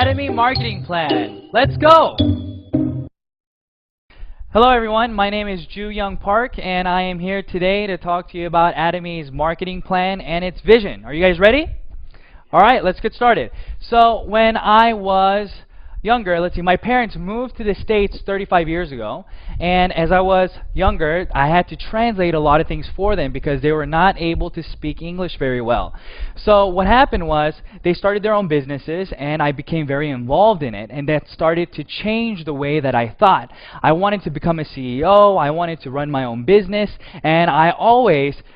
Atomy marketing plan. Let's go! Hello everyone, my name is Ju Young Park and I am here today to talk to you about Atomy's marketing plan and its vision. Are you guys ready? Alright, let's get started. So when I was younger, my parents moved to the States 35 years ago, and as I was younger, I had to translate a lot of things for them because they were not able to speak English very well. So what happened was they started their own businesses and I became very involved in it, and that started to change the way that I thought. I wanted to become a CEO, I wanted to run my own business, and I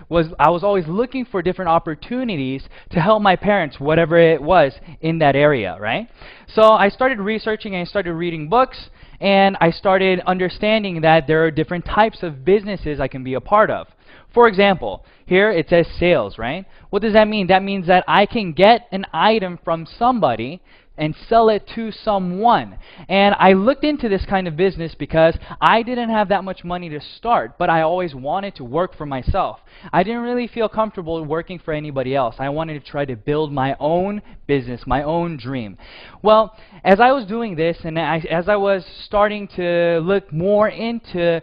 was always looking for different opportunities to help my parents, whatever it was in that area, right? So I started researching and I started reading books, and I started understanding that there are different types of businesses I can be a part of. For example, here it says sales, right? What does that mean? That means that I can get an item from somebody and sell it to someone. And I looked into this kind of business because I didn't have that much money to start, but I always wanted to work for myself. I didn't really feel comfortable working for anybody else. I wanted to try to build my own business, my own dream. Well, as I was doing this and as I was starting to look more into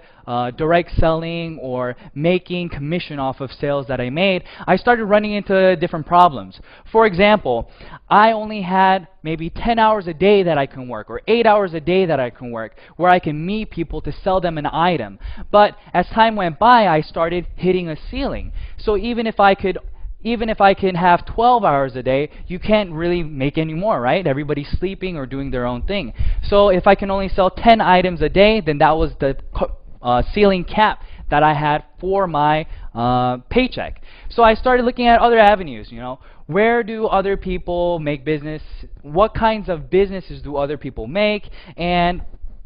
direct selling or making commission off of sales that I made, I started running into different problems. For example, I only had maybe 10 hours a day that I can work, or 8 hours a day that I can work, where I can meet people to sell them an item. But as time went by, I started hitting a ceiling. So even if I can have 12 hours a day, you can't really make any more, right? Everybody's sleeping or doing their own thing. So if I can only sell 10 items a day, then that was the ceiling cap that I had for my paycheck. So I started looking at other avenues, where do other people make business? What kinds of businesses do other people make? And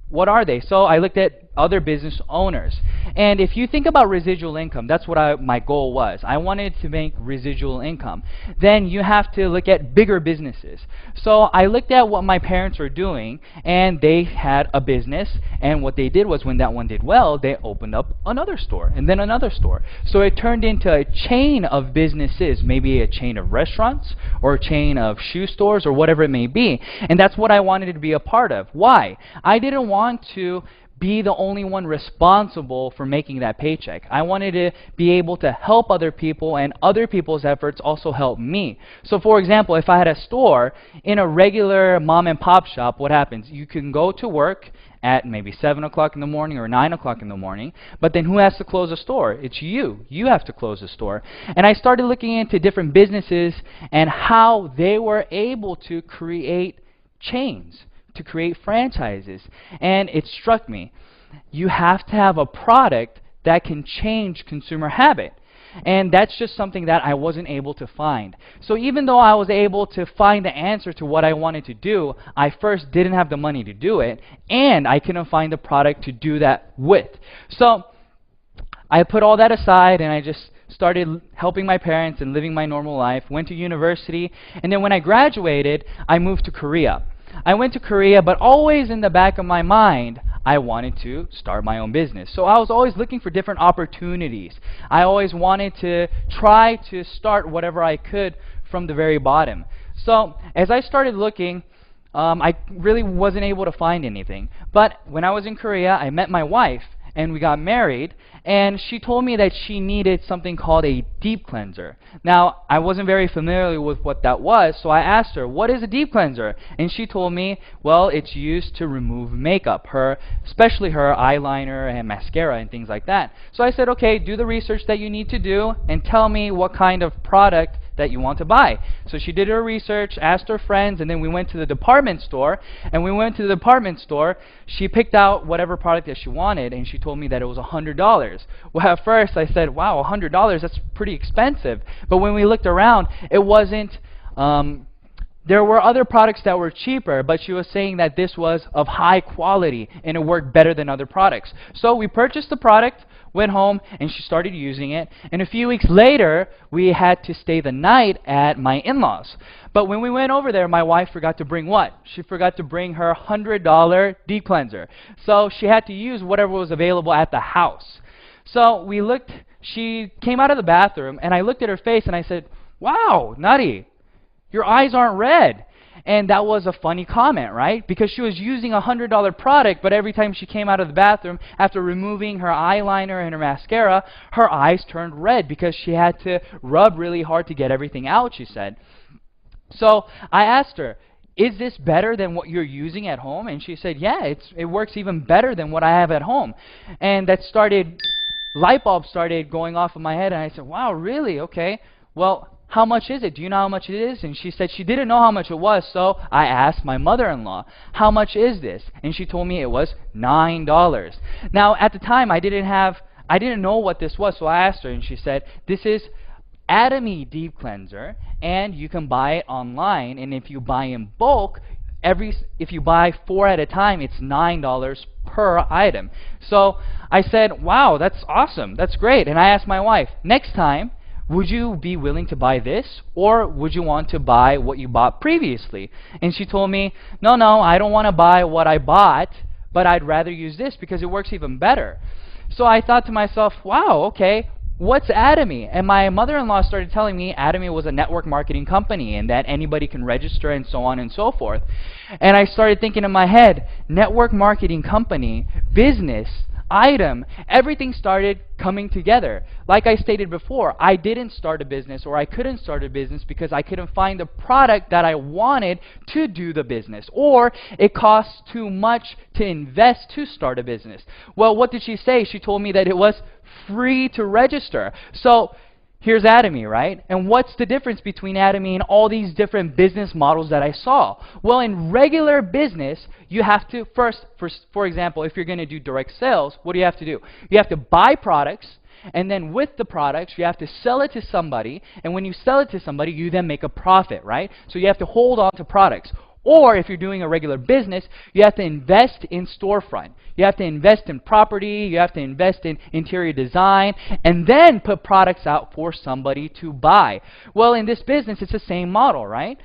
what are they? So I looked at other business owners. And if you think about residual income, that's what my goal was. I wanted to make residual income. Then you have to look at bigger businesses. So I looked at what my parents were doing, and they had a business, and what they did was when that one did well, they opened up another store, and then another store. So it turned into a chain of businesses, maybe a chain of restaurants, or a chain of shoe stores, or whatever it may be. And that's what I wanted to be a part of. Why? I didn't want to be the only one responsible for making that paycheck. I wanted to be able to help other people, and other people's efforts also help me. So for example, if I had a store in a regular mom and pop shop, what happens? You can go to work at maybe 7 o'clock in the morning or 9 o'clock in the morning, but then who has to close the store? It's you. You have to close the store. And I started looking into different businesses and how they were able to create chains, to create franchises. And it struck me, you have to have a product that can change consumer habit. And that's just something that I wasn't able to find. So even though I was able to find the answer to what I wanted to do, I first didn't have the money to do it, and I couldn't find the product to do that with. So I put all that aside and I just started helping my parents and living my normal life, went to university, and then when I graduated, I moved to Korea. I went to Korea, but always in the back of my mind, I wanted to start my own business. So I was always looking for different opportunities. I always wanted to try to start whatever I could from the very bottom. So as I started looking, I really wasn't able to find anything. But when I was in Korea, I met my wife, and we got married, and she told me that she needed something called a deep cleanser. Now, I wasn't very familiar with what that was, so I asked her, what is a deep cleanser? And she told me, well, it's used to remove makeup, especially her eyeliner and mascara and things like that. So I said, okay, do the research that you need to do and tell me what kind of product that you want to buy. So she did her research, asked her friends, and then we went to the department store. And when we went to the department store, she picked out whatever product that she wanted, and she told me that it was $100. Well, at first I said, wow, $100, that's pretty expensive. But when we looked around, it wasn't, there were other products that were cheaper, but she was saying that this was of high quality and it worked better than other products. So we purchased the product, went home, and she started using it. And a few weeks later, we had to stay the night at my in-laws. But when we went over there, my wife forgot to bring what? She forgot to bring her $100 deep cleanser. So she had to use whatever was available at the house. So we looked, she came out of the bathroom, and I looked at her face, and I said, wow, Nutty, your eyes aren't red. And that was a funny comment, right? Because she was using a $100 product, but every time she came out of the bathroom after removing her eyeliner and her mascara, her eyes turned red because she had to rub really hard to get everything out, she said. So I asked her, is this better than what you're using at home? And she said, yeah, it works even better than what I have at home. And light bulbs started going off in my head, and I said, wow, really? Okay. Well, how much is it? Do you know how much it is? And she said she didn't know how much it was, so I asked my mother-in-law, how much is this? And she told me it was $9. Now, at the time, I didn't know what this was, so I asked her, and she said, this is Atomy Deep Cleanser, and you can buy it online, and if you buy in bulk, if you buy 4 at a time, it's $9 per item. So I said, wow, that's awesome, that's great. And I asked my wife, next time, would you be willing to buy this, or would you want to buy what you bought previously? And she told me, no, I don't want to buy what I bought, but I'd rather use this because it works even better. So I thought to myself, wow, okay, what's Atomy? And my mother-in-law started telling me Atomy was a network marketing company and that anybody can register and so on and so forth. And I started thinking in my head, network marketing company, business, item, everything started coming together. Like I stated before, I didn't start a business, or I couldn't start a business because I couldn't find the product that I wanted to do the business, or it costs too much to invest to start a business. Well, what did she say? She told me that it was free to register. So here's Atomy, right? And what's the difference between Atomy and all these different business models that I saw? Well, in regular business, you have to first, for example, if you're going to do direct sales, what do you have to do? You have to buy products, and then with the products, you have to sell it to somebody, and when you sell it to somebody, you then make a profit, right? So you have to hold on to products. Or if you're doing a regular business, you have to invest in storefront. You have to invest in property, you have to invest in interior design, and then put products out for somebody to buy. Well, in this business, it's the same model, right?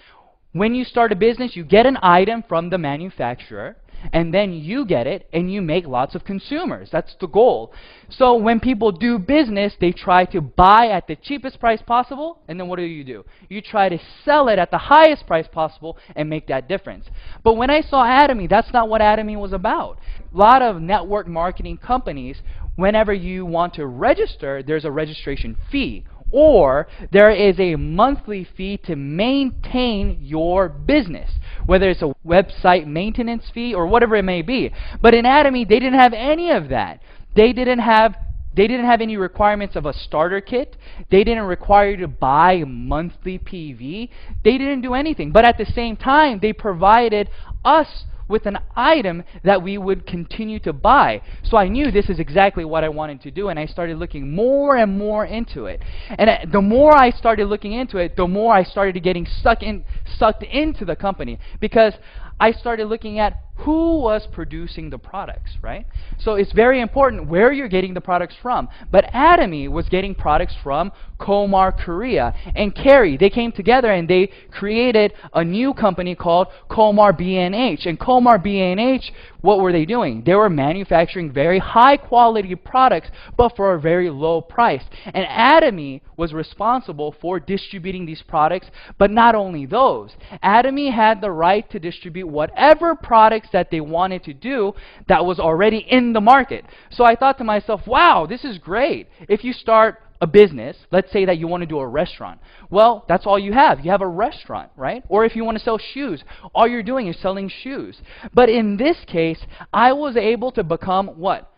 When you start a business, you get an item from the manufacturer, and then you get it, and you make lots of consumers. That's the goal. So when people do business, they try to buy at the cheapest price possible, and then what do? You try to sell it at the highest price possible and make that difference. But when I saw Atomy, that's not what Atomy was about. A lot of network marketing companies, whenever you want to register, there's a registration fee, or there is a monthly fee to maintain your business, whether it's a website maintenance fee or whatever it may be. But in Atomy, they didn't have any of that. They didn't have any requirements of a starter kit. They didn't require you to buy monthly PV. They didn't do anything. But at the same time, they provided us with an item that we would continue to buy. So I knew this is exactly what I wanted to do, and I started looking more and more into it. And the more I started looking into it, the more I started getting sucked into the company, because I started looking at who was producing the products, right? So it's very important where you're getting the products from. But Atomy was getting products from Komar, Korea, and Kerry. They came together and they created a new company called Komar B&H. And Komar B&H, what were they doing? They were manufacturing very high quality products, but for a very low price. And Atomy was responsible for distributing these products, but not only those. Atomy had the right to distribute whatever products that they wanted to do that was already in the market. So I thought to myself, wow, this is great. If you start a business, let's say that you want to do a restaurant. Well, that's all you have. You have a restaurant, right? Or if you want to sell shoes, all you're doing is selling shoes. But in this case, I was able to become what?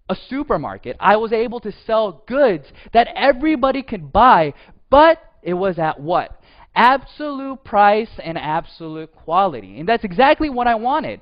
A supermarket. I was able to sell goods that everybody could buy, but it was at what? Absolute price and absolute quality. And that's exactly what I wanted.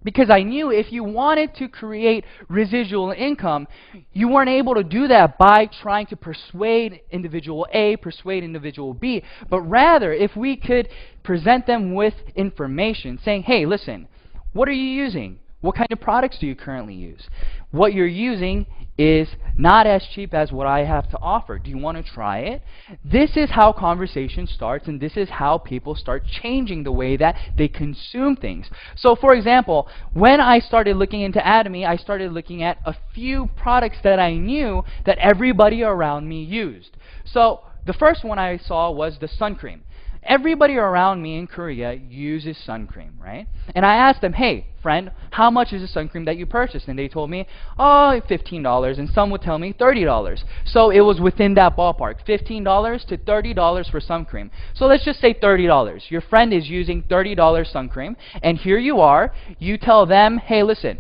Because I knew if you wanted to create residual income, you weren't able to do that by trying to persuade individual A, persuade individual B, but rather if we could present them with information saying, hey, listen, what are you using? What kind of products do you currently use? What you're using is not as cheap as what I have to offer. Do you want to try it? This is how conversation starts, and this is how people start changing the way that they consume things. So for example, when I started looking into Atomy, I started looking at a few products that I knew that everybody around me used. So the first one I saw was the sun cream. Everybody around me in Korea uses sun cream, right? And I asked them, hey, friend, how much is the sun cream that you purchased? And they told me, oh, $15. And some would tell me $30. So it was within that ballpark, $15 to $30 for sun cream. So let's just say $30. Your friend is using $30 sun cream, and here you are. You tell them, hey, listen,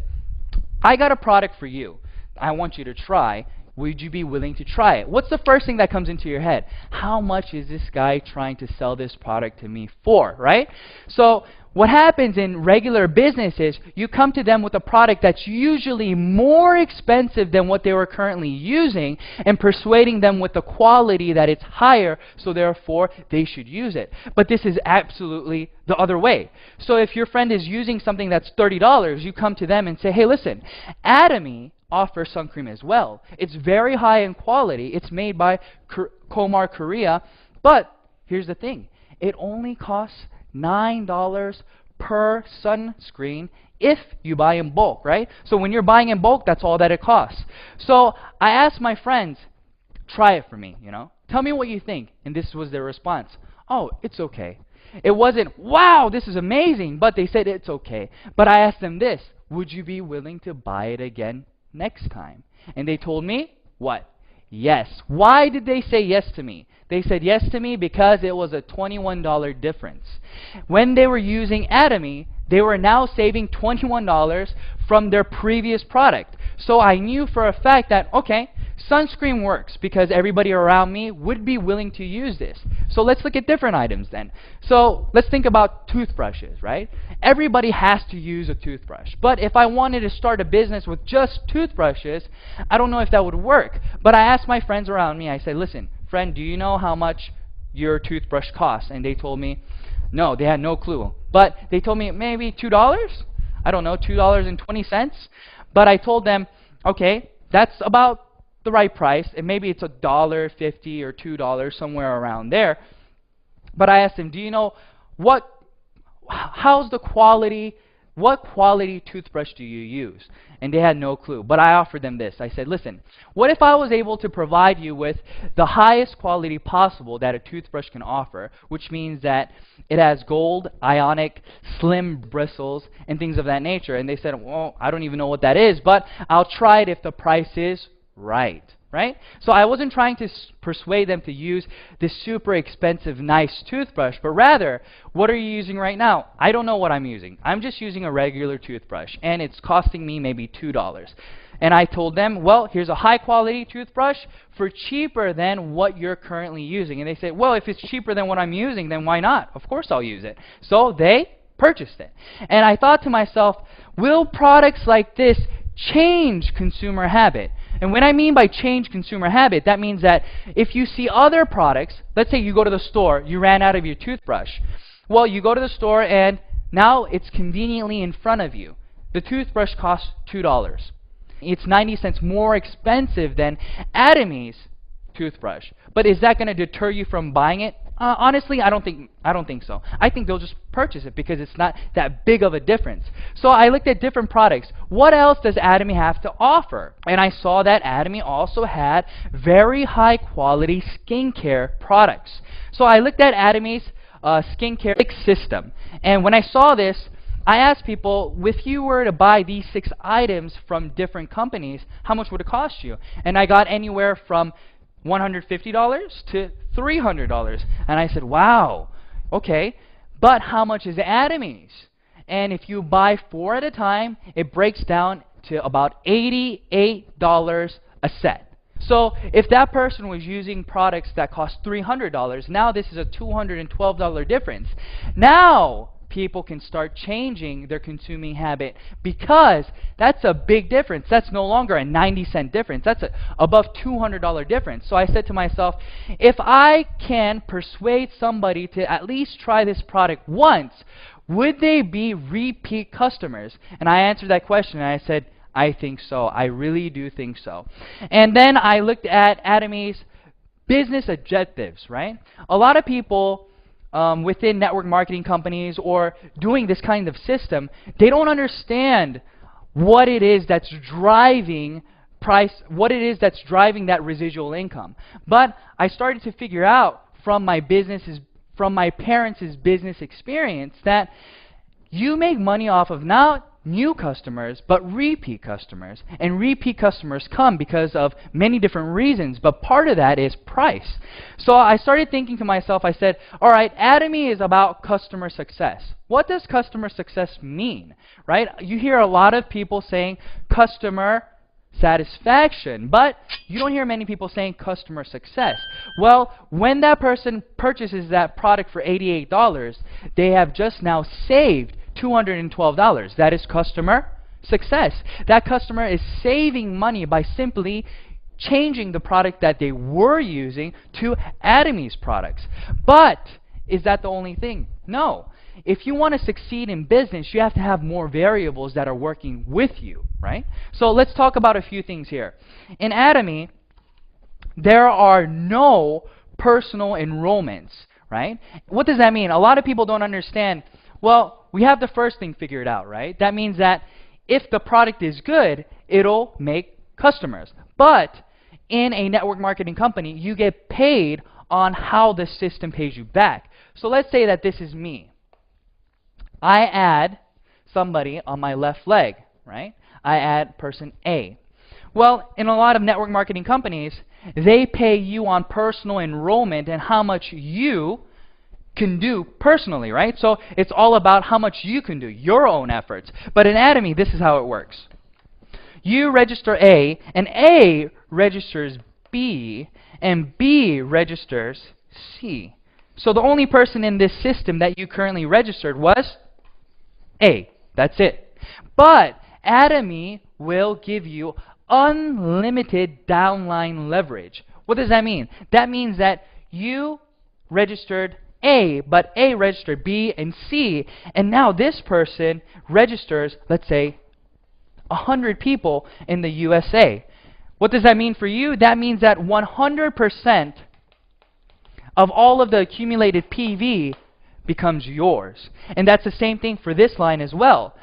I got a product for you. I want you to try. Would you be willing to try it? What's the first thing that comes into your head? How much is this guy trying to sell this product to me for, right? So what happens in regular business is you come to them with a product that's usually more expensive than what they were currently using and persuading them with the quality that it's higher, so therefore they should use it. But this is absolutely the other way. So if your friend is using something that's $30, you come to them and say, hey, listen, Atomy offers sun cream as well. It's very high in quality. It's made by Komar Korea. But here's the thing. It only costs $9 per sunscreen if you buy in bulk, right? So when you're buying in bulk, that's all that it costs. So I asked my friends, try it for me, Tell me what you think. And this was their response. Oh, it's okay. It wasn't, wow, this is amazing, but they said it's okay. But I asked them this, would you be willing to buy it again next time? And they told me, what? Yes. Why did they say yes to me? They said yes to me because it was a $21 difference. When they were using Atomy, they were now saving $21 from their previous product. So I knew for a fact that, okay, sunscreen works because everybody around me would be willing to use this. So let's look at different items then. So let's think about toothbrushes, right? Everybody has to use a toothbrush. But if I wanted to start a business with just toothbrushes, I don't know if that would work. But I asked my friends around me, I said, listen, friend, do you know how much your toothbrush costs? And they told me, no, they had no clue. But they told me maybe $2? I don't know, $2.20. But I told them, okay, that's about the right price, and maybe it's $1.50 or $2, somewhere around there. But I asked them, do you know how's the quality, what quality toothbrush do you use? And they had no clue. But I offered them this. I said, listen, what if I was able to provide you with the highest quality possible that a toothbrush can offer, which means that it has gold, ionic, slim bristles, and things of that nature? And they said, well, I don't even know what that is, but I'll try it if the price is right. So I wasn't trying to persuade them to use this super expensive, nice toothbrush, but rather, what are you using right now? I don't know what I'm using. I'm just using a regular toothbrush, and it's costing me maybe $2. And I told them, well, here's a high-quality toothbrush for cheaper than what you're currently using. And they said, well, if it's cheaper than what I'm using, then why not? Of course I'll use it. So they purchased it. And I thought to myself, will products like this change consumer habit? And when I mean by change consumer habit, that means that if you see other products, let's say you go to the store, you ran out of your toothbrush. Well, you go to the store and now it's conveniently in front of you. The toothbrush costs $2. It's 90 cents more expensive than Atomy's toothbrush. But is that going to deter you from buying it? Honestly, I don't think so. I think they'll just purchase it because it's not that big of a difference. So I looked at different products. What else does Atomy have to offer? And I saw that Atomy also had very high quality skincare products. So I looked at Atomy's skincare system. And when I saw this, I asked people, if you were to buy these 6 items from different companies, how much would it cost you? And I got anywhere from $150 to $300. And I said, wow, okay, but how much is Atomy's? And if you buy 4 at a time, it breaks down to about $88 a set. So if that person was using products that cost $300, now this is a $212 difference. Now people can start changing their consuming habit because that's a big difference. That's no longer a 90-cent difference. That's above $200 difference. So I said to myself, if I can persuade somebody to at least try this product once, would they be repeat customers? And I answered that question and I said, I think so. I really do think so. And then I looked at Atomy's business objectives, right? A lot of people within network marketing companies or doing this kind of system, they don't understand what it is that's driving what it is that's driving that residual income. But I started to figure out from my business's from my parents' business experience that you make money off of not new customers, but repeat customers. And repeat customers come because of many different reasons, but part of that is price. So I started thinking to myself, I said, all right, Atomy is about customer success. What does customer success mean, right? You hear a lot of people saying customer satisfaction, but you don't hear many people saying customer success. Well, when that person purchases that product for $88, they have just now saved $212. That is customer success. That customer is saving money by simply changing the product that they were using to Atomy's products. But is that the only thing? No. If you want to succeed in business, you have to have more variables that are working with you, right? So let's talk about a few things here. In Atomy, there are no personal enrollments, right? What does that mean? A lot of people don't understand. Well, we have the first thing figured out, right? That means that if the product is good, it'll make customers. But in a network marketing company, you get paid on how the system pays you back. So let's say that this is me. I add somebody on my left leg, right? I add person A. Well, in a lot of network marketing companies, they pay you on personal enrollment and how much you can do personally, right? So it's all about how much you can do, your own efforts. But in Atomy, this is how it works. You register A, and A registers B, and B registers C. So the only person in this system that you currently registered was A. That's it. But Atomy will give you unlimited downline leverage. What does that mean? That means that you registered A, but A registered B and C, and now this person registers, let's say, 100 people in the USA. What does that mean for you? That means that 100% of all of the accumulated PV becomes yours. And that's the same thing for this line as well.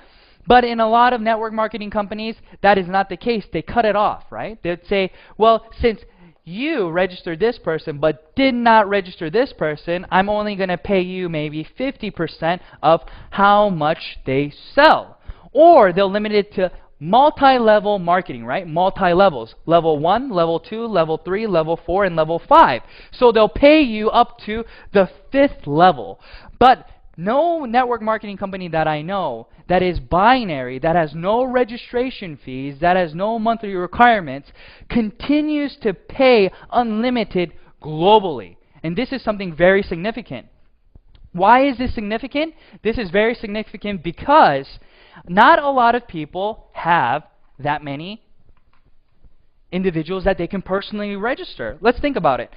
But in a lot of network marketing companies, that is not the case. They cut it off, right? They'd say, well, since you registered this person but did not register this person, I'm only going to pay you maybe 50% of how much they sell. Or they'll limit it to multi-level marketing, right? Multi-levels. Level 1, Level 2, Level 3, Level 4, and Level 5. So they'll pay you up to the 5th level. But no network marketing company that I know that is binary, that has no registration fees, that has no monthly requirements, continues to pay unlimited globally. And this is something very significant. Why is this significant? This is very significant because not a lot of people have that many individuals that they can personally register. Let's think about it.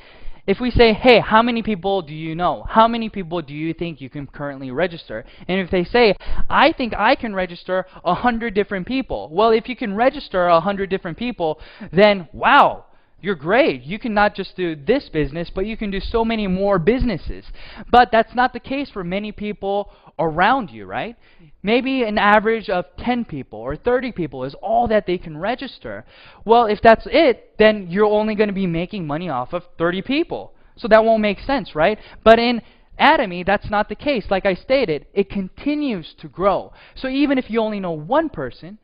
If we say, hey, how many people do you know? How many people do you think you can currently register? And if they say, I think I can register 100 different people. Well, if you can register 100 different people, then wow, you're great. You can not just do this business, but you can do so many more businesses. But that's not the case for many people around you, right? Maybe an average of 10 people or 30 people is all that they can register. Well, if that's it, then you're only going to be making money off of 30 people. So that won't make sense, right? But in Atomy, that's not the case. Like I stated, it continues to grow. So even if you only know one person,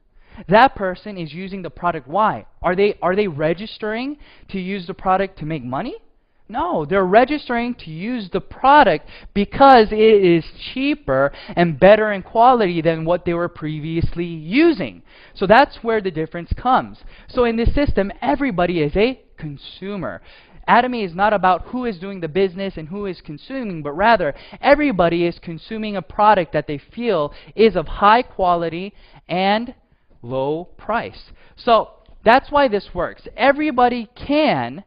that person is using the product. Why? Are they registering to use the product to make money? No, they're registering to use the product because it is cheaper and better in quality than what they were previously using. So that's where the difference comes. So in this system, everybody is a consumer. Atomy is not about who is doing the business and who is consuming, but rather everybody is consuming a product that they feel is of high quality and low price. So that's why this works. Everybody can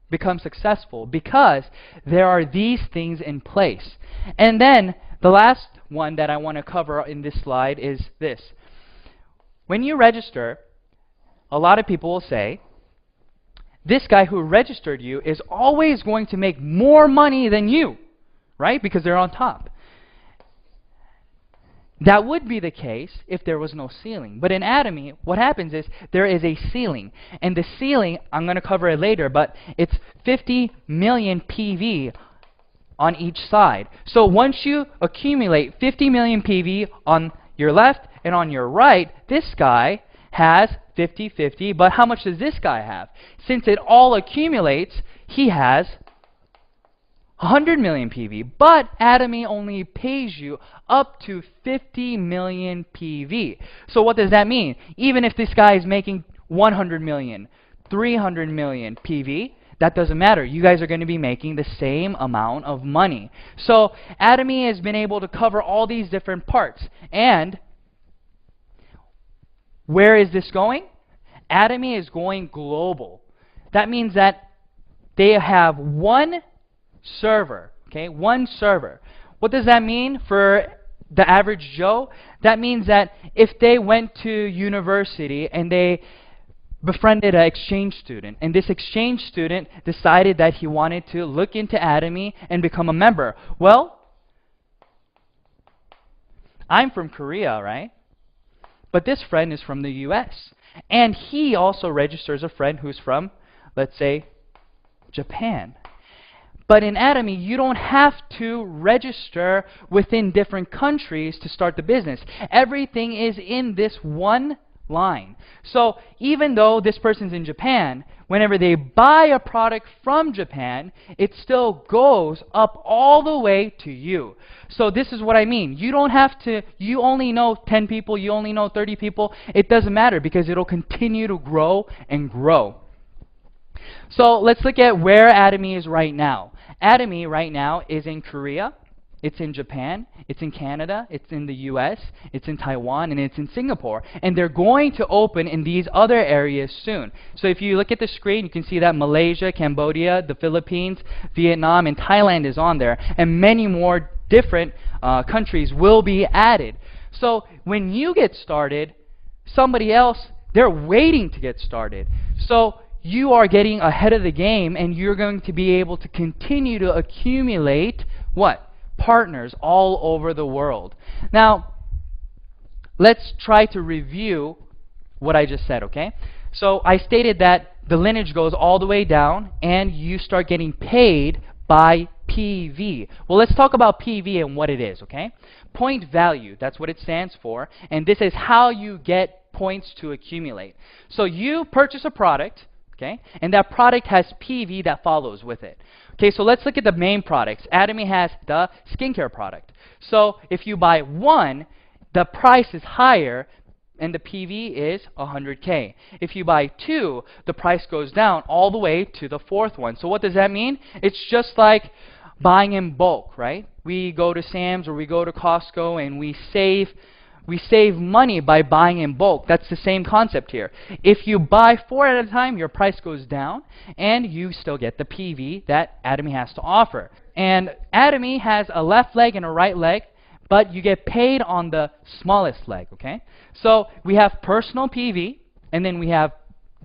become successful because there are these things in place. And then the last one that I want to cover in this slide is this. When you register, a lot of people will say, this guy who registered you is always going to make more money than you, right? Because they're on top. That would be the case if there was no ceiling. But in Atomy, what happens is there is a ceiling. And the ceiling, I'm going to cover it later, but it's 50 million PV on each side. So once you accumulate 50 million PV on your left and on your right, this guy has 50-50, but how much does this guy have? Since it all accumulates, he has 100 million PV, but Atomy only pays you up to 50 million PV. So what does that mean? Even if this guy is making 100 million, 300 million PV, that doesn't matter. You guys are going to be making the same amount of money. So Atomy has been able to cover all these different parts. And where is this going? Atomy is going global. That means that they have one server, okay? One server. What does that mean for the average Joe? That means that if they went to university and they befriended an exchange student, and this exchange student decided that he wanted to look into Atomy and become a member. Well, I'm from Korea, right? But this friend is from the US. And he also registers a friend who's from, let's say, Japan. But in Atomy, you don't have to register within different countries to start the business. Everything is in this one line. So even though this person's in Japan, whenever they buy a product from Japan, it still goes up all the way to you. So this is what I mean. You don't have to, you only know 10 people, you only know 30 people. It doesn't matter because it'll continue to grow and grow. So let's look at where Atomy is right now. Atomy right now is in Korea, it's in Japan, it's in Canada, it's in the US, it's in Taiwan, and it's in Singapore. And they're going to open in these other areas soon. So if you look at the screen, you can see that Malaysia, Cambodia, the Philippines, Vietnam, and Thailand is on there. And many more different countries will be added. So when you get started, somebody else, they're waiting to get started. So you are getting ahead of the game, and you're going to be able to continue to accumulate what? Partners all over the world. Now, let's try to review what I just said, okay? So I stated that the lineage goes all the way down, and you start getting paid by PV. Well, let's talk about PV and what it is, okay? Point value, that's what it stands for, and this is how you get points to accumulate. So you purchase a product, okay, and that product has PV that follows with it. Okay, so let's look at the main products. Atomy has the skincare product. So if you buy one, the price is higher and the PV is 100K. If you buy two, the price goes down all the way to the fourth one. So what does that mean? It's just like buying in bulk, right? We go to Sam's or we go to Costco and we save money by buying in bulk. That's the same concept here. If you buy 4 at a time, your price goes down, and you still get the PV that Atomy has to offer. And Atomy has a left leg and a right leg, but you get paid on the smallest leg, okay? So we have personal PV, and then we have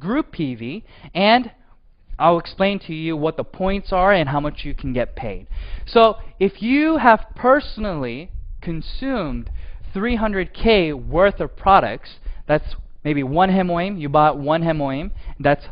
group PV, and I'll explain to you what the points are and how much you can get paid. So if you have personally consumed 300K worth of products, that's maybe one hemoim, you bought one hemoim, that's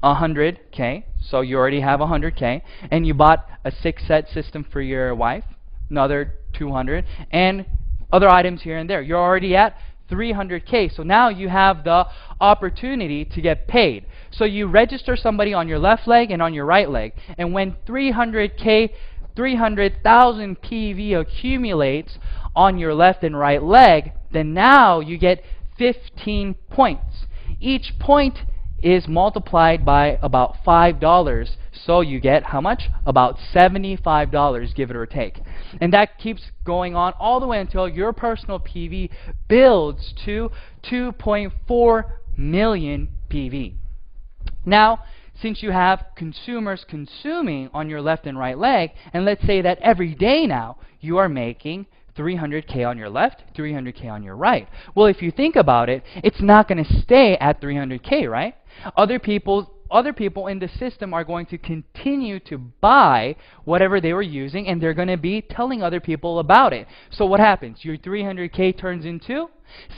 100K, so you already have 100K, and you bought a 6-set system for your wife, another 200, and other items here and there. You're already at 300K, so now you have the opportunity to get paid. So you register somebody on your left leg and on your right leg, and when 300K, 300,000 PV accumulates on your left and right leg, then now you get 15 points. Each point is multiplied by about $5, so you get how much? About $75, give it or take. And that keeps going on all the way until your personal PV builds to 2.4 million PV. Now, since you have consumers consuming on your left and right leg, and let's say that every day now you are making 300K on your left, 300K on your right. Well, if you think about it, it's not going to stay at 300K, right? Other other people in the system are going to continue to buy whatever they were using, and they're going to be telling other people about it. So what happens? Your 300K turns into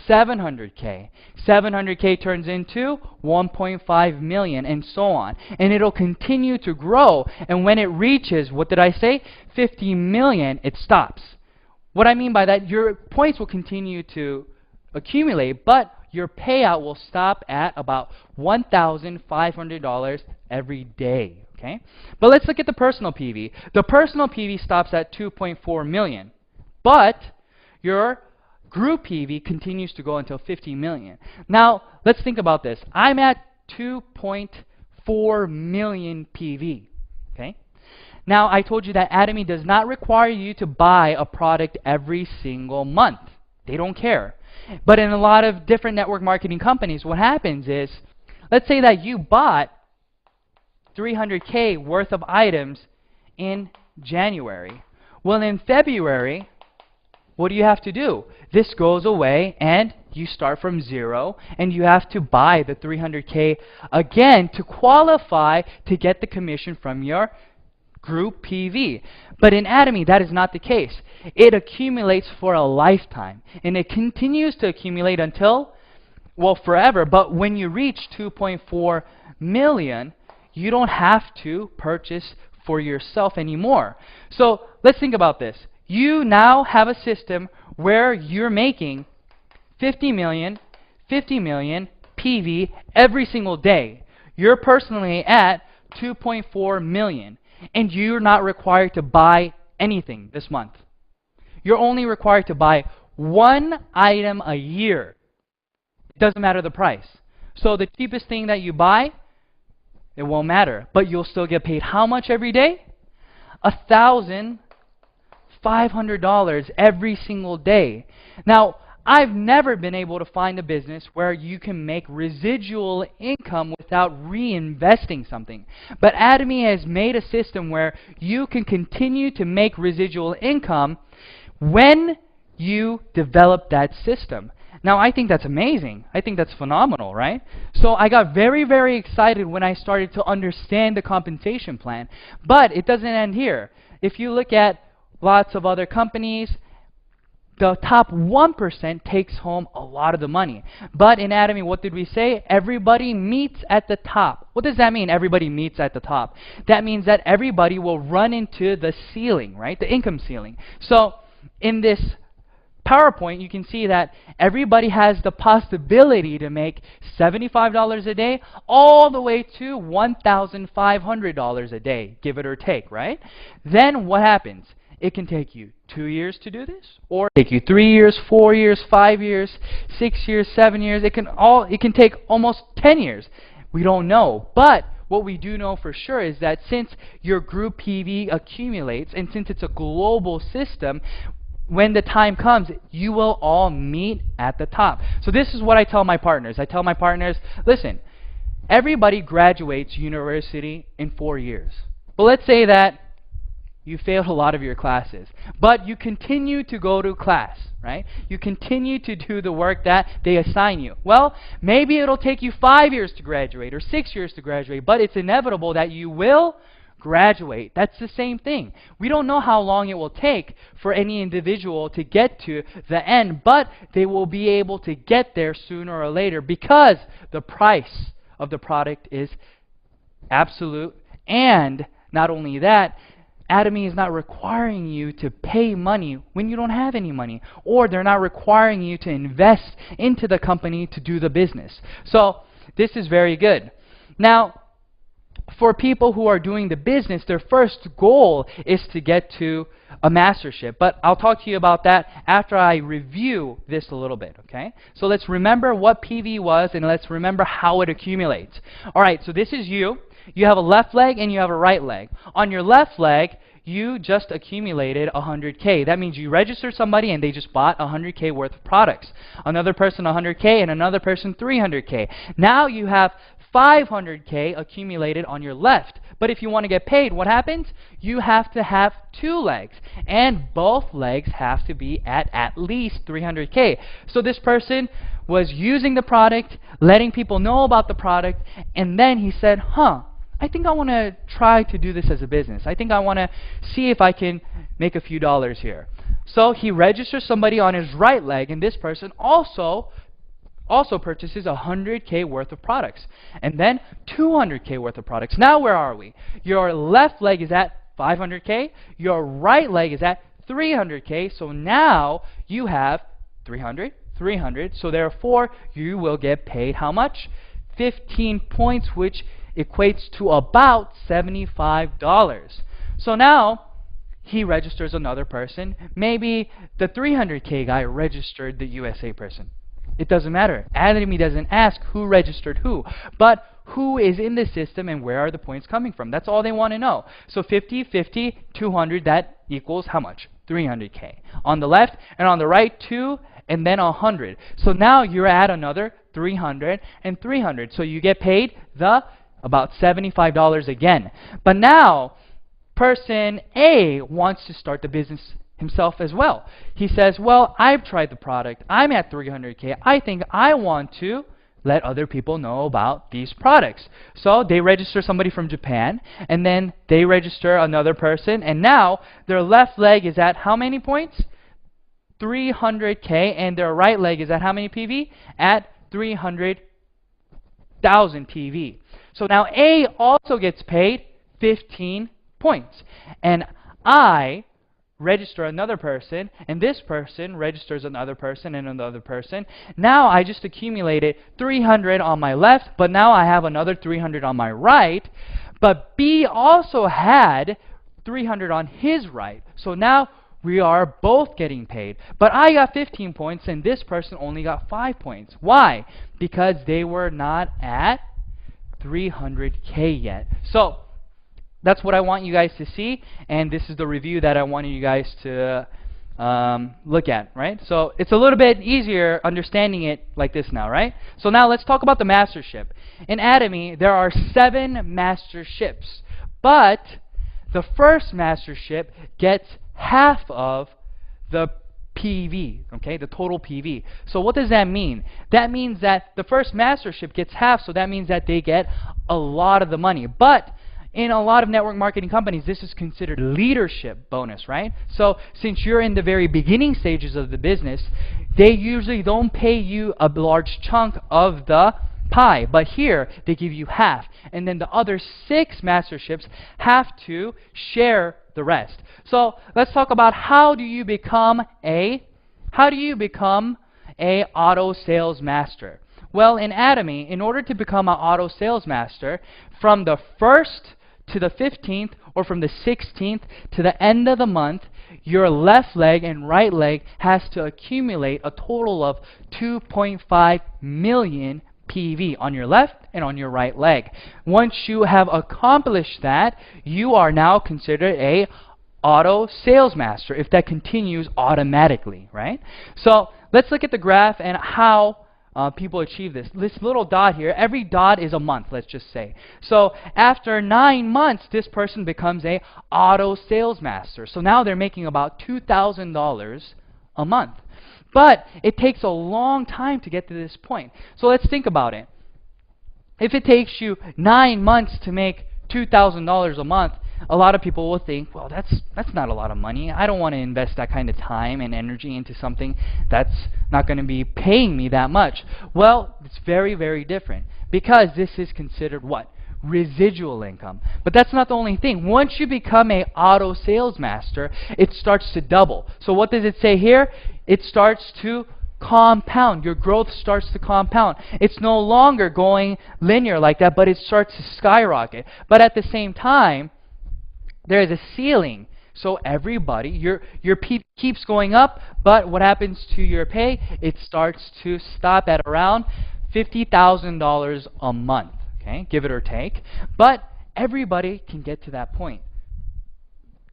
700K. 700K turns into 1.5 million, and so on. And it'll continue to grow. And when it reaches, what did I say? 50 million, it stops. What I mean by that, your points will continue to accumulate, but your payout will stop at about $1,500 every day. Okay? But let's look at the personal PV. The personal PV stops at 2.4 million. But your group PV continues to go until 50 million. Now, let's think about this. I'm at 2.4 million PV. Okay? Now, I told you that Atomy does not require you to buy a product every single month. They don't care. But in a lot of different network marketing companies, what happens is, let's say that you bought 300K worth of items in January. Well, in February, what do you have to do? This goes away and you start from zero, and you have to buy the 300K again to qualify to get the commission from your group PV. But in Atomy, that is not the case. It accumulates for a lifetime, and it continues to accumulate until, well, forever. But when you reach 2.4 million, you don't have to purchase for yourself anymore. So let's think about this. You now have a system where you're making 50 million PV every single day. You're personally at 2.4 million. And you're not required to buy anything this month. You're only required to buy one item a year. It doesn't matter the price. So the cheapest thing that you buy, it won't matter. But you'll still get paid how much every day? $1,500 every single day. Now, I've never been able to find a business where you can make residual income without reinvesting something. But Atomy has made a system where you can continue to make residual income when you develop that system. Now, I think that's amazing. I think that's phenomenal, right? So I got very, very excited when I started to understand the compensation plan. But it doesn't end here. If you look at lots of other companies, the top 1% takes home a lot of the money. But in Atomy, what did we say? Everybody meets at the top. What does that mean, everybody meets at the top? That means that everybody will run into the ceiling, right? The income ceiling. So in this PowerPoint, you can see that everybody has the possibility to make $75 a day all the way to $1,500 a day, give it or take, right? Then what happens? It can take you 2 years to do this, or take you 3 years, 4 years, 5 years, 6 years, 7 years. It can take almost 10 years. We don't know. But what we do know for sure is that since your group PV accumulates, and since it's a global system, when the time comes, you will all meet at the top. So this is what I tell my partners. I tell my partners, listen, everybody graduates university in 4 years. But let's say that you failed a lot of your classes, but you continue to go to class, right? You continue to do the work that they assign you. Well, maybe it'll take you 5 years to graduate or 6 years to graduate, but it's inevitable that you will graduate. That's the same thing. We don't know how long it will take for any individual to get to the end, but they will be able to get there sooner or later because the price of the product is absolute. And not only that, Atomy is not requiring you to pay money when you don't have any money, or they're not requiring you to invest into the company to do the business. So this is very good. Now, for people who are doing the business, their first goal is to get to a mastership. But I'll talk to you about that after I review this a little bit, okay? So let's remember what PV was, and let's remember how it accumulates. All right, so this is you. You have a left leg and you have a right leg. On your left leg, you just accumulated 100K. That means you registered somebody and they just bought 100K worth of products. Another person 100K and another person 300K. Now you have 500K accumulated on your left. But if you want to get paid, what happens? You have to have 2 legs, and both legs have to be at least 300K. So this person was using the product, letting people know about the product, and then he said, I think I want to try to do this as a business. I think I want to see if I can make a few dollars here. So he registers somebody on his right leg, and this person also purchases 100K worth of products, and then 200K worth of products. Now where are we? Your left leg is at 500K, your right leg is at 300K, so now you have 300, 300, so therefore you will get paid how much? 15 points, which equates to about $75. So now he registers another person. Maybe the 300K guy registered the USA person. It doesn't matter. Atomy doesn't ask who registered who, but who is in the system and where are the points coming from. That's all they want to know. So 50, 50, 200, that equals how much? 300K. On the left and on the right, 2 and then 100. So now you're at another 300 and 300. So you get paid about $75 again. But now person A wants to start the business himself as well. He says, well, I've tried the product. I'm at 300K. I think I want to let other people know about these products. So they register somebody from Japan, and then they register another person, and now their left leg is at how many points? 300K, and their right leg is at how many PV? At 300,000 PV. So now A also gets paid 15 points. And I register another person, and this person registers another person and another person. Now I just accumulated 300 on my left, but now I have another 300 on my right. But B also had 300 on his right. So now we are both getting paid. But I got 15 points, and this person only got 5 points. Why? Because they were not at 300K yet. So that's what I want you guys to see, and this is the review that I wanted you guys to look at, right? So it's a little bit easier understanding it like this now, right? So now let's talk about the mastership. In Atomy, there are 7 masterships, but the first mastership gets half of the PV, okay, the total PV. So what does that mean? That means that the first mastership gets half, so that means that they get a lot of the money. But in a lot of network marketing companies, this is considered leadership bonus, right? So since you're in the very beginning stages of the business, they usually don't pay you a large chunk of the pie. But here, they give you half. And then the other 6 masterships have to share the rest. So let's talk about how do you become a auto sales master? Well, in Atomy, in order to become an auto sales master, from the 1st to the 15th, or from the 16th to the end of the month, your left leg and right leg has to accumulate a total of 2.5 million PV on your left and on your right leg. Once you have accomplished that, you are now considered a auto sales master if that continues automatically, right? So let's look at the graph and how people achieve this. This little dot here, every dot is a month, let's just say. So after 9 months, this person becomes a auto sales master. So now they're making about $2,000 a month. But it takes a long time to get to this point. So let's think about it. If it takes you 9 months to make $2,000 a month, a lot of people will think, well, that's not a lot of money. I don't want to invest that kind of time and energy into something that's not going to be paying me that much. Well, it's very, very different, because this is considered what? Residual income. But that's not the only thing. Once you become a auto sales master, it starts to double. So what does it say here? It starts to compound. Your growth starts to compound. It's no longer going linear like that, but it starts to skyrocket. But at the same time, there is a ceiling. So everybody, your pay keeps going up, but what happens to your pay? It starts to stop at around $50,000 a month, okay, give it or take. But everybody can get to that point.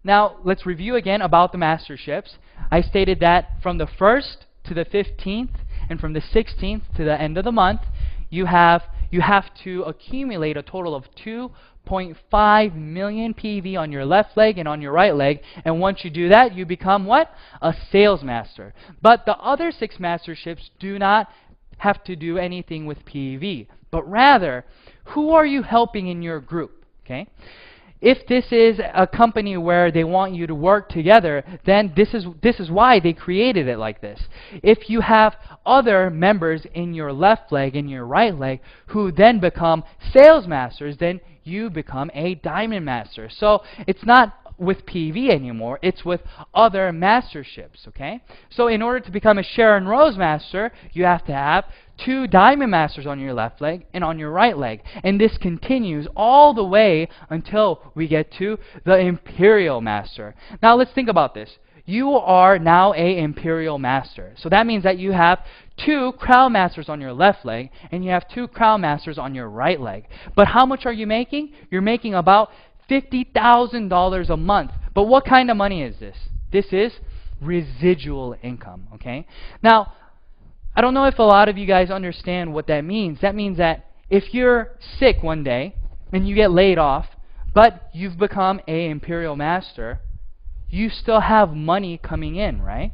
Now, let's review again about the masterships. I stated that from the 1st to the 15th and from the 16th to the end of the month, you you have to accumulate a total of 2.5 million PV on your left leg and on your right leg. And once you do that, you become what? A sales master. But the other 6 masterships do not have to do anything with PV, but rather, who are you helping in your group? Okay? If this is a company where they want you to work together, then this is why they created it like this. If you have other members in your left leg and your right leg who then become sales masters, then you become a diamond master. So it's not with PV anymore, it's with other masterships, okay? So in order to become a Sharon Rose master, you have to have 2 diamond masters on your left leg and on your right leg. And this continues all the way until we get to the Imperial Master. Now let's think about this. You are now a Imperial Master. So that means that you have 2 Crown Masters on your left leg and you have 2 Crown Masters on your right leg. But how much are you making? You're making about $50,000 a month. But what kind of money is this? This is residual income, okay? Now, I don't know if a lot of you guys understand what that means. That means that if you're sick one day and you get laid off, but you've become a Imperial Master, you still have money coming in, right?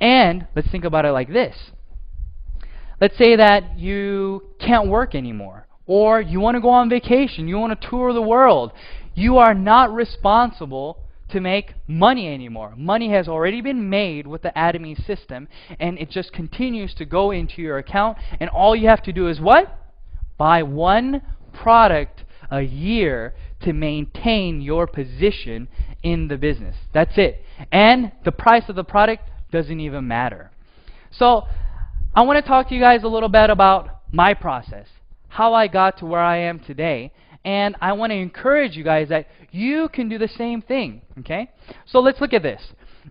And let's think about it like this. Let's say that you can't work anymore, or you want to go on vacation, you want to tour the world. You are not responsible to make money anymore. Money has already been made with the Atomy system, and it just continues to go into your account, and all you have to do is what? Buy 1 product a year to maintain your position in the business. That's it. And the price of the product doesn't even matter. So I want to talk to you guys a little bit about my process, how I got to where I am today. And I want to encourage you guys that you can do the same thing, okay? So let's look at this.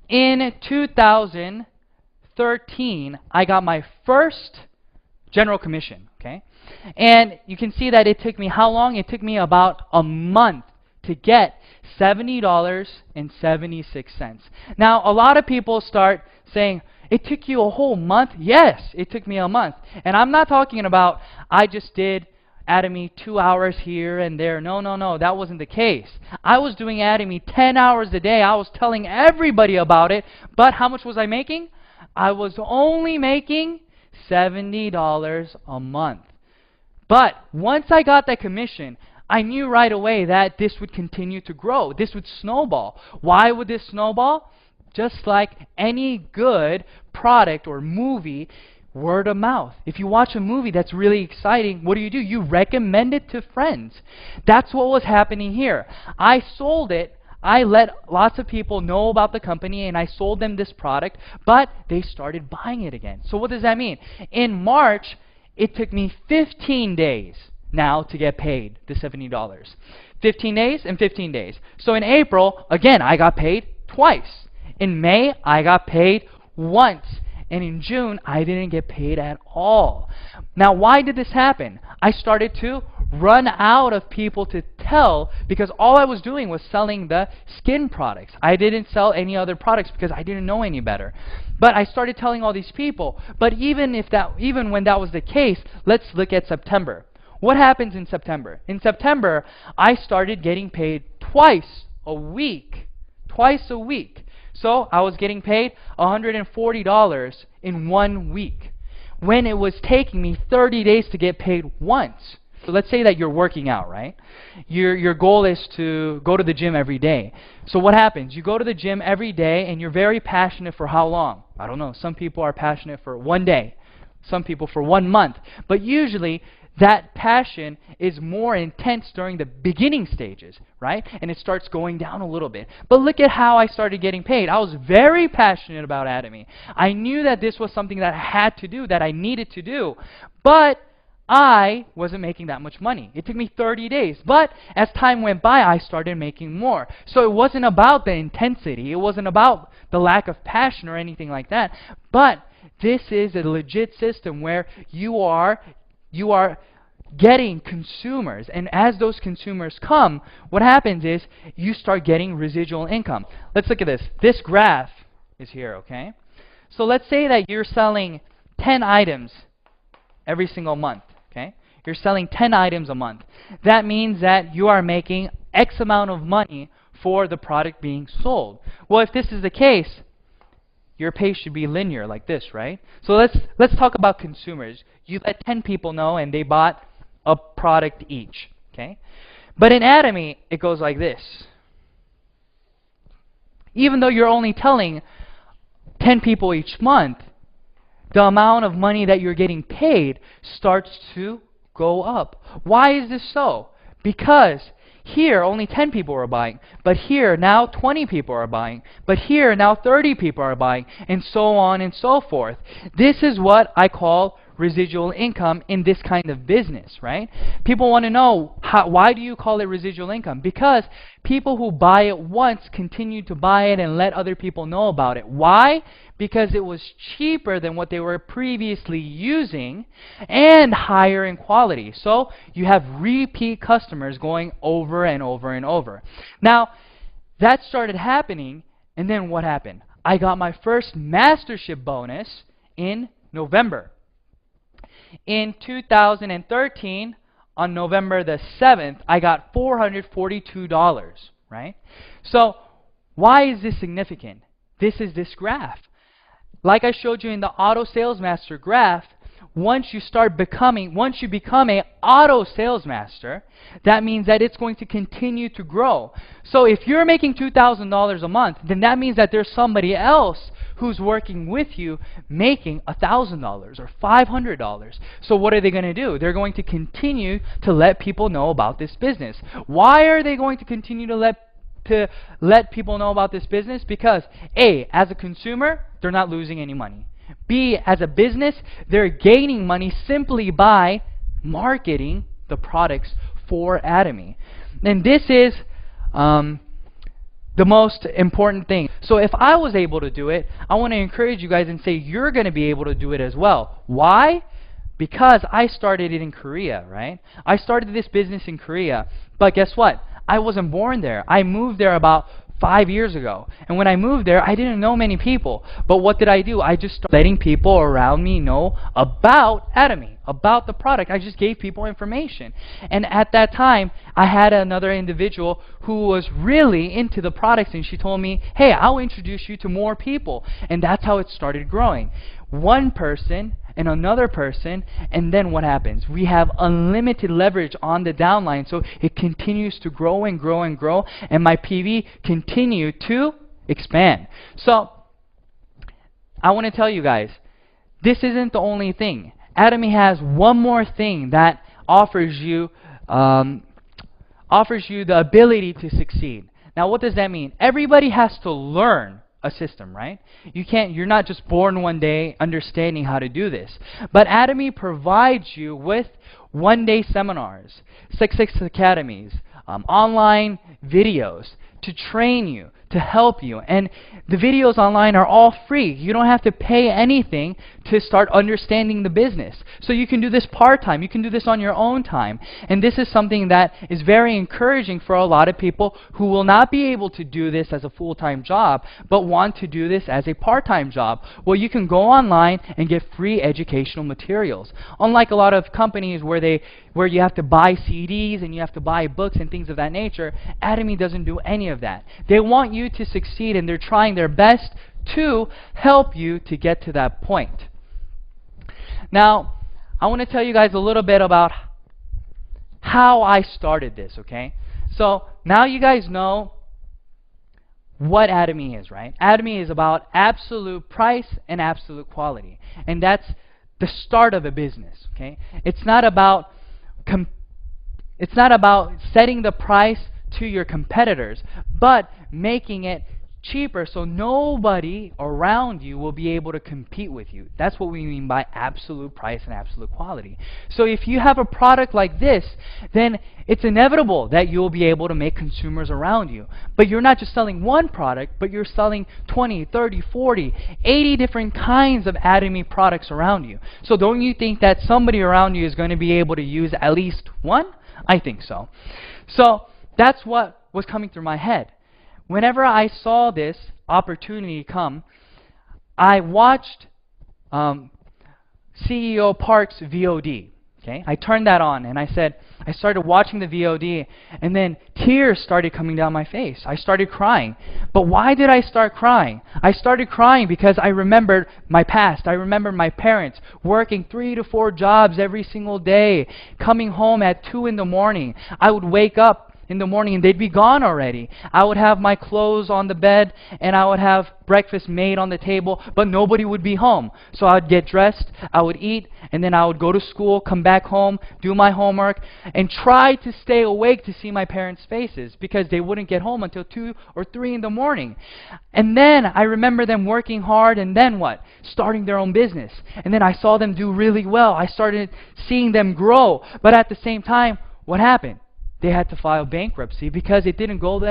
In 2013, I got my first general commission, okay? And you can see that it took me how long? It took me about a month to get $70.76. Now, a lot of people start saying, it took you a whole month? Yes, it took me a month. And I'm not talking about I just did Atomy 2 hours here and there. No, that wasn't the case. I was doing Atomy 10 hours a day. I was telling everybody about it. But how much was I making? I was only making $70 a month. But once I got that commission, I knew right away that this would continue to grow. This would snowball. Why would this snowball? Just like any good product or movie, word of mouth. If you watch a movie that's really exciting, what do? You recommend it to friends. That's what was happening here. I sold it. I let lots of people know about the company and I sold them this product, but they started buying it again. So what does that mean? In March, it took me 15 days now to get paid the $70. 15 days and 15 days. So in April, again, I got paid twice. In May, I got paid once. And in June, I didn't get paid at all. Now, why did this happen? I started to run out of people to tell because all I was doing was selling the skin products. I didn't sell any other products because I didn't know any better. But I started telling all these people. But even when that was the case, let's look at September. What happens in September? In September, I started getting paid twice a week. Twice a week. So I was getting paid $140 in 1 week when it was taking me 30 days to get paid once. So let's say that you're working out, right? Your goal is to go to the gym every day. So what happens? You go to the gym every day and you're very passionate for how long? I don't know. Some people are passionate for 1 day. Some people for 1 month. But usually that passion is more intense during the beginning stages, right? And it starts going down a little bit. But look at how I started getting paid. I was very passionate about Atomy. I knew that this was something that I had to do, that I needed to do. But I wasn't making that much money. It took me 30 days. But as time went by, I started making more. So it wasn't about the intensity. It wasn't about the lack of passion or anything like that. But this is a legit system where you are getting consumers, and as those consumers come, what happens is you start getting residual income. Let's look at this. This graph is here, okay? So let's say that you're selling 10 items every single month, okay? You're selling 10 items a month. That means that you are making X amount of money for the product being sold. Well, if this is the case, your pace should be linear like this, right? So let's talk about consumers. You let 10 people know and they bought a product each, okay? But in Atomy, it goes like this. Even though you're only telling 10 people each month, the amount of money that you're getting paid starts to go up. Why is this so? Because here only 10 people are buying, but here now 20 people are buying, but here now 30 people are buying, and so on and so forth. This is what I call residual income in this kind of business, right? People want to know, why do you call it residual income? Because people who buy it once continue to buy it and let other people know about it. Why? Because it was cheaper than what they were previously using and higher in quality. So you have repeat customers going over and over and over. Now, that started happening, and then what happened? I got my first mastership bonus in November. In 2013, on November the 7th, I got $442, right? So why is this significant? This is this graph. Like I showed you in the auto sales master graph, once you become a auto sales master, that means that it's going to continue to grow. So if you're making $2,000 a month, then that means that there's somebody else who's working with you making $1,000 or $500. So what are they going to do? They're going to continue to let people know about this business. Why are they going to continue to let people know about this business? Because A, as a consumer, they're not losing any money. B, as a business, they're gaining money simply by marketing the products for Atomy. And this is the most important thing. So if I was able to do it, I want to encourage you guys and say you're going to be able to do it as well. Why? Because I started it in Korea, right? I started this business in Korea, but guess what? I wasn't born there. I moved there about 5 years ago. And when I moved there, I didn't know many people. But what did I do? I just started letting people around me know about Atomy, about the product. I just gave people information. And at that time, I had another individual who was really into the products, and she told me, hey, I'll introduce you to more people. And that's how it started growing. One person and another person, and then what happens? We have unlimited leverage on the downline, so it continues to grow and grow and grow, and my PV continue to expand. So I want to tell you guys, this isn't the only thing. Atomy has one more thing that offers you the ability to succeed. Now, what does that mean? Everybody has to learn a system, right? You're not just born one day understanding how to do this. But Atomy provides you with one-day seminars, 6 academies, online videos to train you, to help you. And the videos online are all free. You don't have to pay anything to start understanding the business. So you can do this part-time. You can do this on your own time. And this is something that is very encouraging for a lot of people who will not be able to do this as a full-time job, but want to do this as a part-time job. Well, you can go online and get free educational materials. Unlike a lot of companies where you have to buy CDs and you have to buy books and things of that nature, Atomy doesn't do any of that. They want you to succeed, and they're trying their best to help you to get to that point. Now, I want to tell you guys a little bit about how I started this, okay? So now you guys know what Atomy is, right? Atomy is about absolute price and absolute quality. And that's the start of a business, okay? It's not about setting the price to your competitors, but making it cheaper so nobody around you will be able to compete with you. That's what we mean by absolute price and absolute quality. So if you have a product like this, then it's inevitable that you'll be able to make consumers around you. But you're not just selling one product, but you're selling 20, 30, 40, 80 different kinds of Atomy products around you. So don't you think that somebody around you is going to be able to use at least one? I think so. So that's what was coming through my head. Whenever I saw this opportunity come, I watched CEO Park's VOD. okay? I turned that on, and I started watching the VOD, and then tears started coming down my face. I started crying. But why did I start crying? I started crying because I remembered my past. I remembered my parents working 3 to 4 jobs every single day, coming home at 2 in the morning. I would wake up in the morning and they'd be gone already. I would have my clothes on the bed and I would have breakfast made on the table, but nobody would be home. So I would get dressed, I would eat, and then I would go to school, come back home, do my homework, and try to stay awake to see my parents' faces because they wouldn't get home until 2 or 3 in the morning. And then I remember them working hard, and then what? Starting their own business. And then I saw them do really well. I started seeing them grow. But at the same time, what happened? They had to file bankruptcy because it didn't go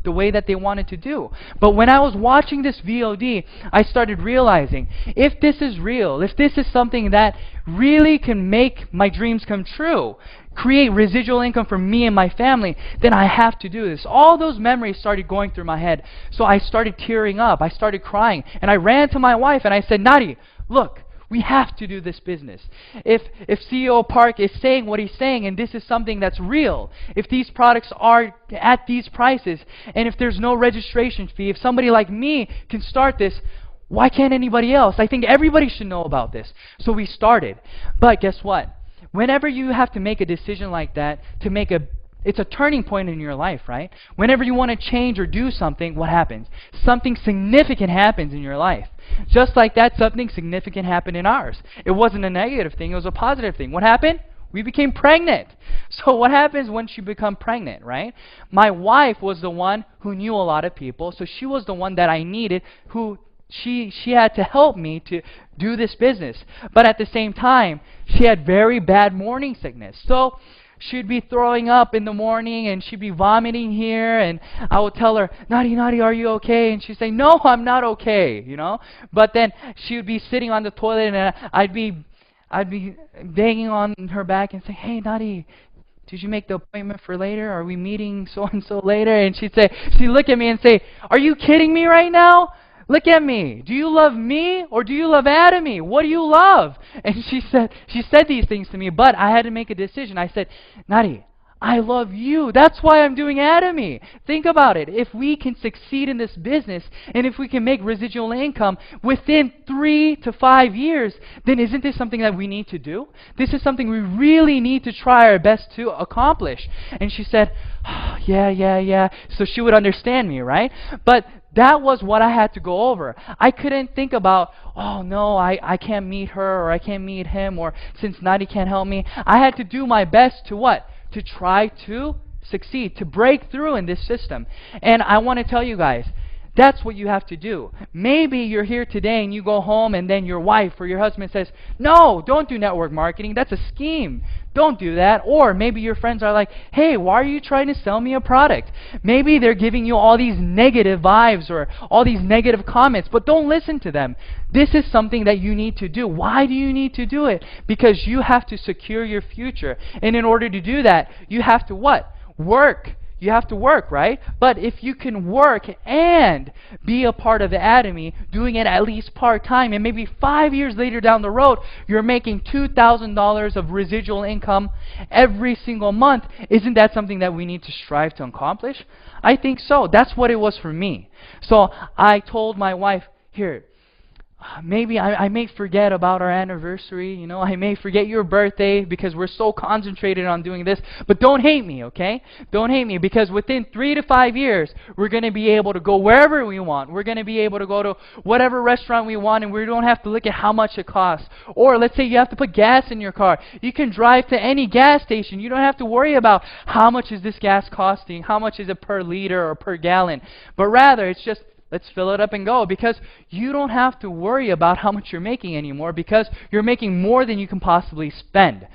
the way that they wanted to do. But when I was watching this VOD, I started realizing, if this is real, if this is something that really can make my dreams come true, create residual income for me and my family, then I have to do this. All those memories started going through my head. So I started tearing up. I started crying. And I ran to my wife and I said, Nadi, look, we have to do this business. If CEO Park is saying what he's saying, and this is something that's real, if these products are at these prices, and if there's no registration fee, if somebody like me can start this, why can't anybody else? I think everybody should know about this. So we started. But guess what? Whenever you have to make a decision like that, it's a turning point in your life, right? Whenever you want to change or do something, what happens? Something significant happens in your life. Just like that, something significant happened in ours. It wasn't a negative thing, it was a positive thing. What happened? We became pregnant. So what happens once you become pregnant, right? My wife was the one who knew a lot of people, so she was the one that I needed, who she had to help me to do this business. But at the same time, she had very bad morning sickness. So she'd be throwing up in the morning and she'd be vomiting here, and I would tell her, Nadi, are you okay? And she'd say, no, I'm not okay, you know? But then she would be sitting on the toilet and I'd be banging on her back and say, hey, Nadi, did you make the appointment for later? Are we meeting so-and-so later? And she'd look at me and say, are you kidding me right now? Look at me. Do you love me or do you love Atomy? What do you love? And she said these things to me, but I had to make a decision. I said, Nadi, I love you. That's why I'm doing Atomy. Think about it. If we can succeed in this business and if we can make residual income within 3 to 5 years, then isn't this something that we need to do? This is something we really need to try our best to accomplish. And she said, oh, yeah. So she would understand me, right? But that was what I had to go over. I couldn't think about, oh no, I can't meet her or I can't meet him, or since Nadi can't help me. I had to do my best to what? To try to succeed, to break through in this system. And I want to tell you guys, that's what you have to do. Maybe you're here today and you go home and then your wife or your husband says, no, don't do network marketing. That's a scheme. Don't do that. Or maybe your friends are like, hey, why are you trying to sell me a product? Maybe they're giving you all these negative vibes or all these negative comments, but don't listen to them. This is something that you need to do. Why do you need to do it? Because you have to secure your future. And in order to do that, you have to what? Work. You have to work, right? But if you can work and be a part of the Atomy, doing it at least part-time, and maybe 5 years later down the road, you're making $2,000 of residual income every single month, isn't that something that we need to strive to accomplish? I think so. That's what it was for me. So I told my wife, here, maybe I may forget about our anniversary, you know, I may forget your birthday because we're so concentrated on doing this, but don't hate me, okay? Don't hate me, because within 3 to 5 years, we're going to be able to go wherever we want. We're going to be able to go to whatever restaurant we want, and we don't have to look at how much it costs. Or let's say you have to put gas in your car. You can drive to any gas station. You don't have to worry about how much is this gas costing, how much is it per liter or per gallon, but rather it's just, let's fill it up and go, because you don't have to worry about how much you're making anymore, because you're making more than you can possibly spend.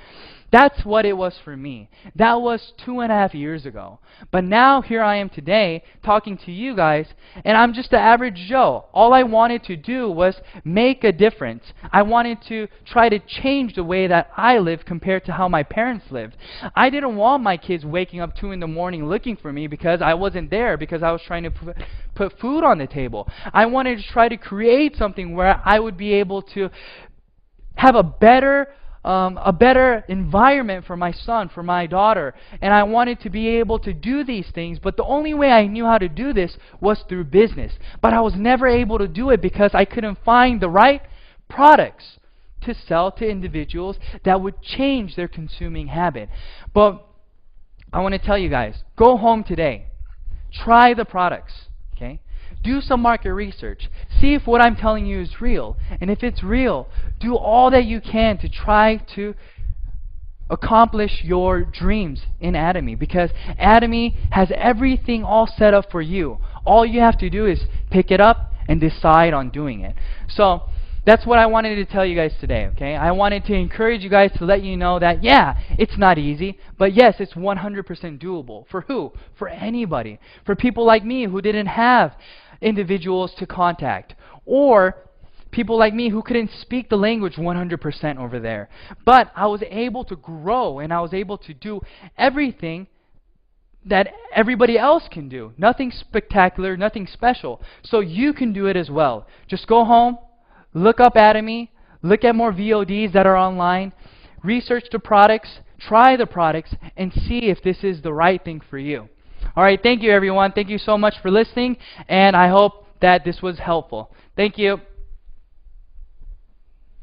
That's what it was for me. That was 2.5 years ago. But now here I am today talking to you guys, and I'm just the average Joe. All I wanted to do was make a difference. I wanted to try to change the way that I live compared to how my parents lived. I didn't want my kids waking up 2 in the morning looking for me because I wasn't there, because I was trying to put food on the table. I wanted to try to create something where I would be able to have a better a better environment for my son, for my daughter. And I wanted to be able to do these things, but the only way I knew how to do this was through business. But I was never able to do it because I couldn't find the right products to sell to individuals that would change their consuming habit. But I want to tell you guys, go home today. Try the products, okay? Do some market research. See if what I'm telling you is real. And if it's real, do all that you can to try to accomplish your dreams in Atomy, because Atomy has everything all set up for you. All you have to do is pick it up and decide on doing it. So that's what I wanted to tell you guys today, okay? I wanted to encourage you guys to let you know that, yeah, it's not easy, but yes, it's 100% doable. For who? For anybody. For people like me who didn't have individuals to contact, or people like me who couldn't speak the language 100% over there. But I was able to grow, and I was able to do everything that everybody else can do. Nothing spectacular, nothing special. So you can do it as well. Just go home, look up Atomy, look at more VODs that are online, research the products, try the products, and see if this is the right thing for you. All right, thank you, everyone. Thank you so much for listening, and I hope that this was helpful. Thank you.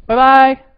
Bye-bye.